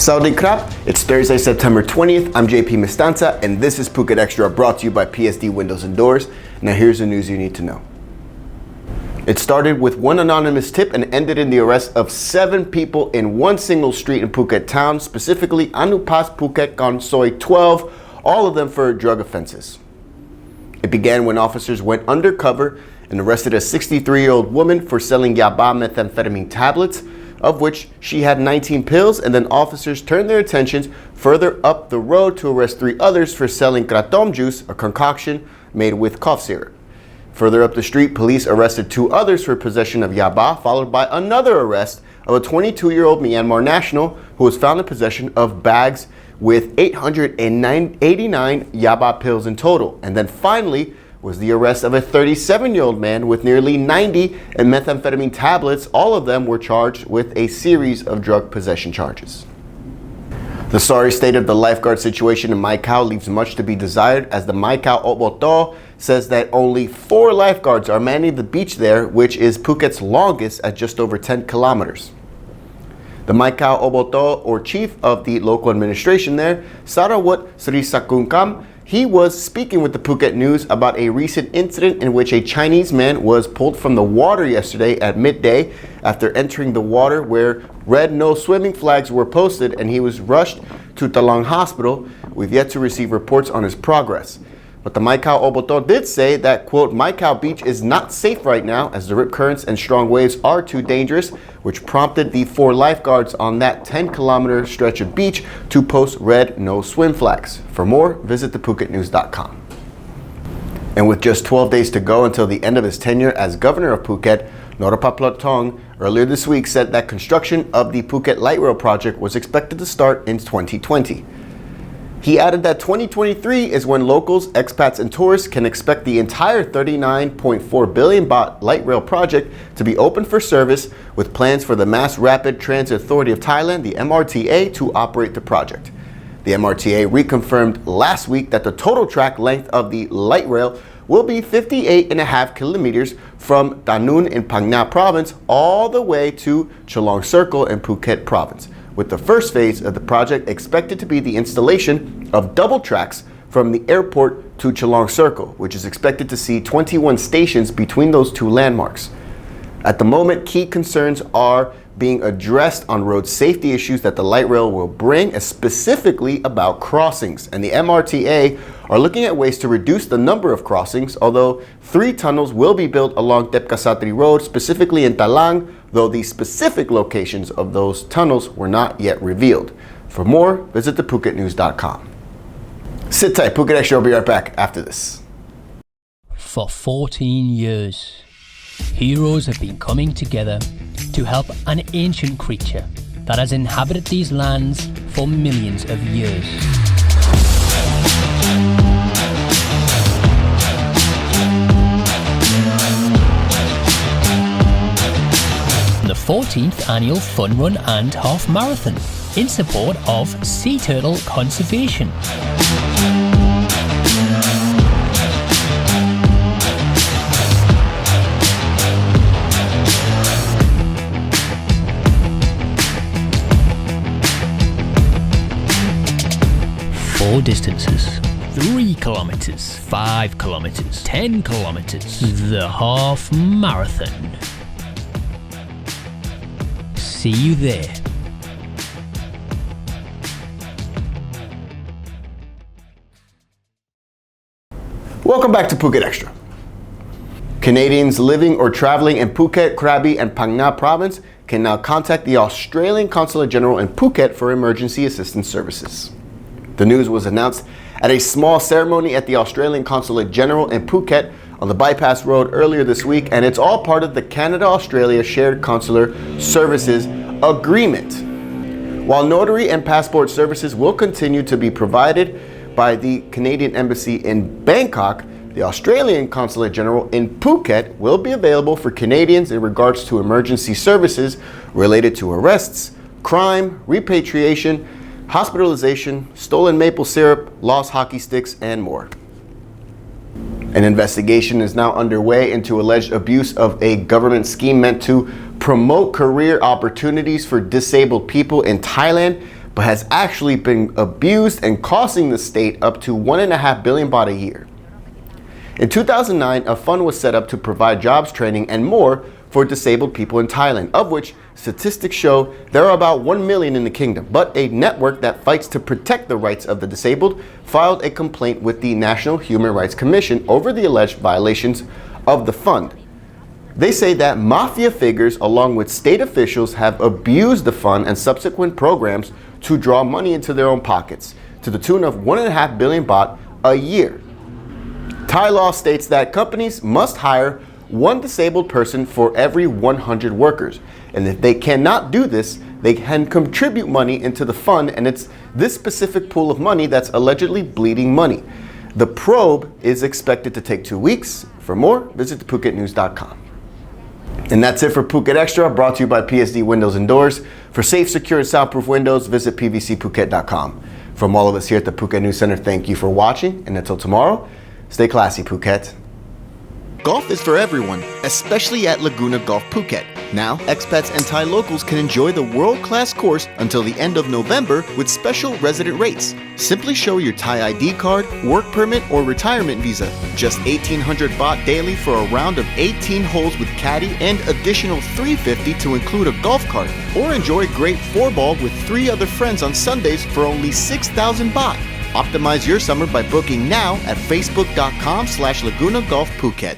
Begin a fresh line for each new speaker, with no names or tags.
Saudi Krab, it's Thursday, September 20th. I'm JP Mestanza, and this is Phuket Extra, brought to you by PSD Windows and Doors. Now here's the news you need to know. It started with one anonymous tip and ended in the arrest of 7 people in one single street in Phuket town, specifically Anupas Phuket Konsoi 12, all of them for drug offenses. It began when officers went undercover and arrested a 63-year-old woman for selling yaba methamphetamine tablets, of which she had 19 pills, and then officers turned their attentions further up the road to arrest 3 others for selling kratom juice, a concoction made with cough syrup. Further up the street, police arrested 2 others for possession of yaba, followed by another arrest of a 22-year-old Myanmar national who was found in possession of bags with 889 yaba pills in total. And then finally was the arrest of a 37-year-old man with nearly 90 methamphetamine tablets. All of them were charged with a series of drug possession charges. The sorry state of the lifeguard situation in Mai Khao leaves much to be desired, as the Mai Khao Oboto says that only 4 lifeguards are manning the beach there, which is Phuket's longest at just over 10 kilometers. The Mai Khao Oboto, or chief of the local administration there, Sarawat Srisakunkam, he was speaking with the Phuket News about a recent incident in which a Chinese man was pulled from the water yesterday at midday after entering the water where red no swimming flags were posted, and he was rushed to Talang Hospital. We've yet to receive reports on his progress. But the Mai Khao Oboto did say that, quote, Mai Khao Beach is not safe right now as the rip currents and strong waves are too dangerous, which prompted the 4 lifeguards on that 10-kilometer stretch of beach to post red no swim flags. For more, visit thephuketnews.com. And with just 12 days to go until the end of his tenure as governor of Phuket, Norapaplotong earlier this week said that construction of the Phuket Lightrail project was expected to start in 2020. He added that 2023 is when locals, expats, and tourists can expect the entire 39.4 billion baht light rail project to be open for service, with plans for the Mass Rapid Transit Authority of Thailand, the MRTA, to operate the project. The MRTA reconfirmed last week that the total track length of the light rail will be 58.5 kilometers from Danun in Phang Nga province all the way to Chalong Circle in Phuket province, with the first phase of the project expected to be the installation of double tracks from the airport to Chalong Circle, which is expected to see 21 stations between those 2 landmarks. At the moment, key concerns are being addressed on road safety issues that the light rail will bring, specifically about crossings. And the MRTA are looking at ways to reduce the number of crossings, although 3 tunnels will be built along Tepkasatri Road, specifically in Talang, though the specific locations of those tunnels were not yet revealed. For more, visit thephuketnews.com. Sit tight, Phuket Extra will be right back after this.
For 14 years, heroes have been coming together to help an ancient creature that has inhabited these lands for millions of years. The 14th annual Fun Run and Half Marathon in support of sea turtle conservation. Four distances: 3 kilometers, 5 kilometers, 10 kilometers. The half marathon. See you there.
Welcome back to Phuket Extra. Canadians living or traveling in Phuket, Krabi, and Phang Nga province can now contact the Australian Consulate General in Phuket for emergency assistance services. The news was announced at a small ceremony at the Australian Consulate General in Phuket on the Bypass Road earlier this week, and it's all part of the Canada-Australia Shared Consular Services Agreement. While notary and passport services will continue to be provided by the Canadian Embassy in Bangkok, the Australian Consulate General in Phuket will be available for Canadians in regards to emergency services related to arrests, crime, repatriation, hospitalization, stolen maple syrup, lost hockey sticks, and more. An investigation is now underway into alleged abuse of a government scheme meant to promote career opportunities for disabled people in Thailand but has actually been abused and costing the state up to 1.5 billion baht a year. In 2009, a fund was set up to provide jobs training and more for disabled people in Thailand, of which statistics show there are about 1 million in the kingdom. But a network that fights to protect the rights of the disabled filed a complaint with the National Human Rights Commission over the alleged violations of the fund. They say that mafia figures along with state officials have abused the fund and subsequent programs to draw money into their own pockets to the tune of 1.5 billion baht a year. Thai law states that companies must hire one disabled person for every 100 workers. And if they cannot do this, they can contribute money into the fund, and it's this specific pool of money that's allegedly bleeding money. The probe is expected to take 2 weeks. For more, visit thephuket.news.com. And that's it for Phuket Extra, brought to you by PSD Windows and Doors. For safe, secure, and soundproof windows, visit pvcphuket.com. From all of us here at the Phuket News Center, thank you for watching, and until tomorrow, stay classy, Phuket. Golf is for everyone, especially at Laguna Golf Phuket. Now, expats and Thai locals can enjoy the world-class course until the end of November with special resident rates. Simply show your Thai ID card, work permit, or retirement visa. Just 1,800 baht daily for a round of 18 holes with caddy and additional 350 to include a golf cart. Or enjoy great 4-ball with 3 other friends on Sundays for only 6,000 baht. Optimize your summer by booking now at facebook.com/Laguna Golf Phuket.